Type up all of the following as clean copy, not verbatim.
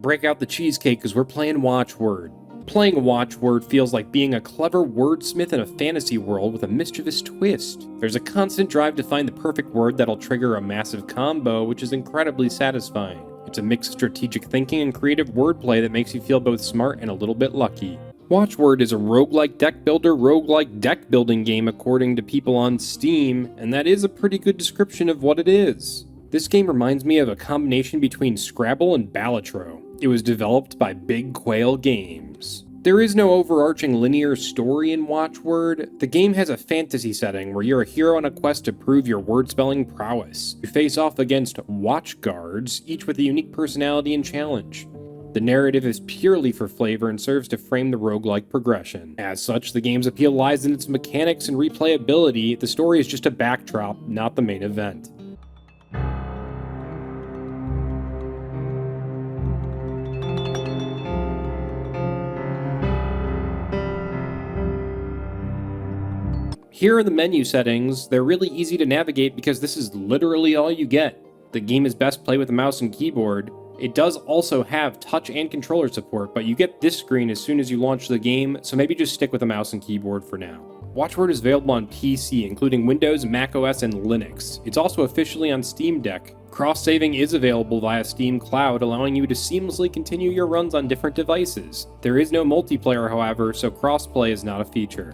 break out the cheesecake because we're playing Watchword. Playing Watchword feels like being a clever wordsmith in a fantasy world with a mischievous twist. There's a constant drive to find the perfect word that'll trigger a massive combo, which is incredibly satisfying. It's a mix of strategic thinking and creative wordplay that makes you feel both smart and a little bit lucky. Watchword is a roguelike deck builder, roguelike deck building game according to people on Steam, and that is a pretty good description of what it is. This game reminds me of a combination between Scrabble and Balatro. It was developed by Big Quail Games. There is no overarching linear story in Watchword. The game has a fantasy setting where you're a hero on a quest to prove your word-spelling prowess. You face off against watch guards, each with a unique personality and challenge. The narrative is purely for flavor and serves to frame the roguelike progression. As such, the game's appeal lies in its mechanics and replayability. The story is just a backdrop, not the main event. Here are the menu settings. They're really easy to navigate because this is literally all you get. The game is best played with a mouse and keyboard. It does also have touch and controller support, but you get this screen as soon as you launch the game, so maybe just stick with a mouse and keyboard for now. Watchword is available on PC, including Windows, macOS, and Linux. It's also officially on Steam Deck. Cross-saving is available via Steam Cloud, allowing you to seamlessly continue your runs on different devices. There is no multiplayer, however, so crossplay is not a feature.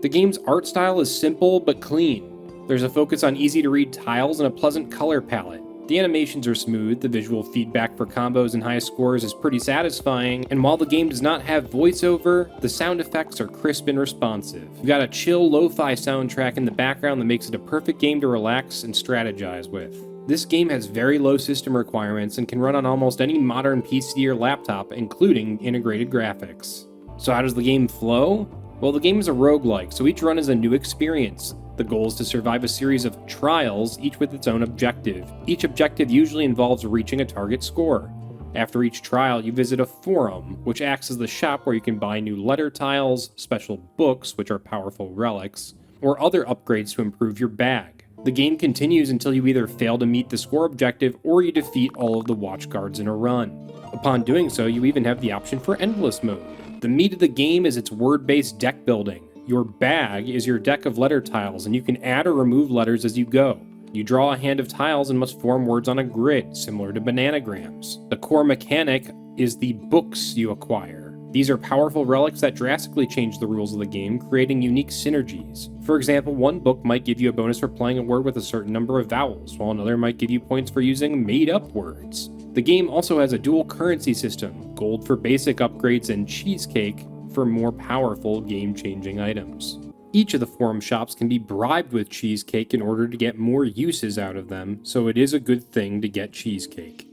The game's art style is simple but clean. There's a focus on easy-to-read tiles and a pleasant color palette. The animations are smooth, the visual feedback for combos and high scores is pretty satisfying, and while the game does not have voiceover, the sound effects are crisp and responsive. You've got a chill lo-fi soundtrack in the background that makes it a perfect game to relax and strategize with. This game has very low system requirements and can run on almost any modern PC or laptop, including integrated graphics. So how does the game flow? Well, the game is a roguelike, so each run is a new experience. The goal is to survive a series of trials, each with its own objective. Each objective usually involves reaching a target score. After each trial, you visit a forum, which acts as the shop where you can buy new letter tiles, special books, which are powerful relics, or other upgrades to improve your bag. The game continues until you either fail to meet the score objective or you defeat all of the watch guards in a run. Upon doing so, you even have the option for endless mode. The meat of the game is its word-based deck building. Your bag is your deck of letter tiles, and you can add or remove letters as you go. You draw a hand of tiles and must form words on a grid, similar to bananagrams. The core mechanic is the books you acquire. These are powerful relics that drastically change the rules of the game, creating unique synergies. For example, one book might give you a bonus for playing a word with a certain number of vowels, while another might give you points for using made-up words. The game also has a dual currency system, gold for basic upgrades and cheesecake for more powerful game-changing items. Each of the forum shops can be bribed with cheesecake in order to get more uses out of them, so it is a good thing to get cheesecake.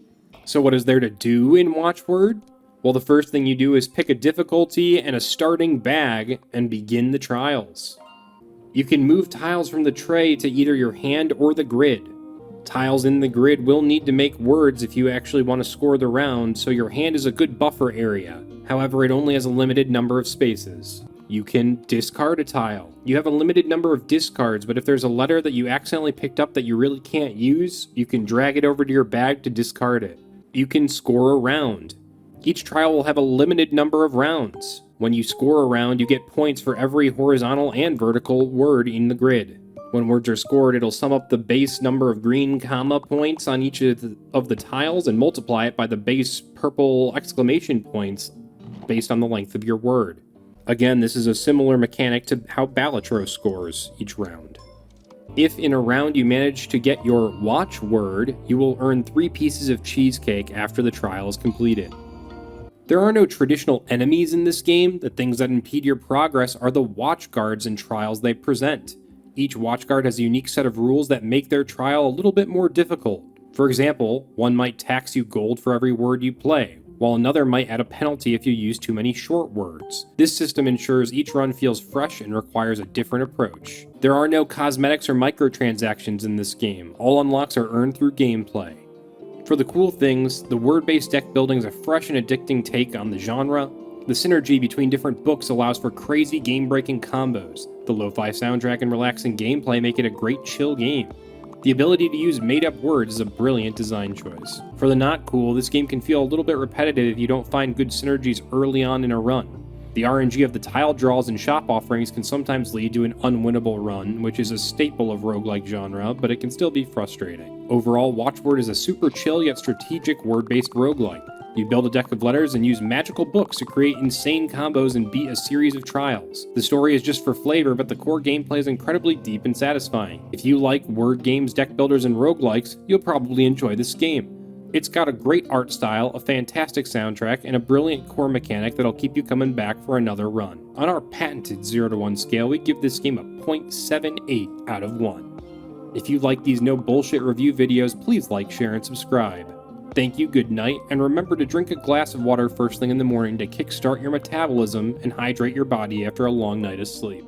So what is there to do in Watchword? Well, the first thing you do is pick a difficulty and a starting bag and begin the trials. You can move tiles from the tray to either your hand or the grid. Tiles in the grid will need to make words if you actually want to score the round, so your hand is a good buffer area. However, it only has a limited number of spaces. You can discard a tile. You have a limited number of discards, but if there's a letter that you accidentally picked up that you really can't use, you can drag it over to your bag to discard it. You can score a round. Each trial will have a limited number of rounds. When you score a round, you get points for every horizontal and vertical word in the grid. When words are scored, it'll sum up the base number of green comma points on each of the tiles and multiply it by the base purple exclamation points based on the length of your word. Again, this is a similar mechanic to how Balatro scores each round. If in a round you manage to get your watchword, you will earn 3 pieces of cheesecake after the trial is completed. There are no traditional enemies in this game. The things that impede your progress are the watch guards and trials they present. Each watchguard has a unique set of rules that make their trial a little bit more difficult. For example, one might tax you gold for every word you play, while another might add a penalty if you use too many short words. This system ensures each run feels fresh and requires a different approach. There are no cosmetics or microtransactions in this game. All unlocks are earned through gameplay. For the cool things, the word-based deck building is a fresh and addicting take on the genre. The synergy between different books allows for crazy game-breaking combos. The lo-fi soundtrack and relaxing gameplay make it a great chill game. The ability to use made-up words is a brilliant design choice. For the not cool, this game can feel a little bit repetitive if you don't find good synergies early on in a run. The RNG of the tile draws and shop offerings can sometimes lead to an unwinnable run, which is a staple of roguelike genre, but it can still be frustrating. Overall, Watchword is a super chill yet strategic word-based roguelike. You build a deck of letters and use magical books to create insane combos and beat a series of trials. The story is just for flavor, but the core gameplay is incredibly deep and satisfying. If you like word games, deck builders, and roguelikes, you'll probably enjoy this game. It's got a great art style, a fantastic soundtrack, and a brilliant core mechanic that'll keep you coming back for another run. On our patented 0 to 1 scale, we give this game a 0.78 out of 1. If you like these no bullshit review videos, please like, share, and subscribe. Thank you, good night, and remember to drink a glass of water first thing in the morning to kickstart your metabolism and hydrate your body after a long night of sleep.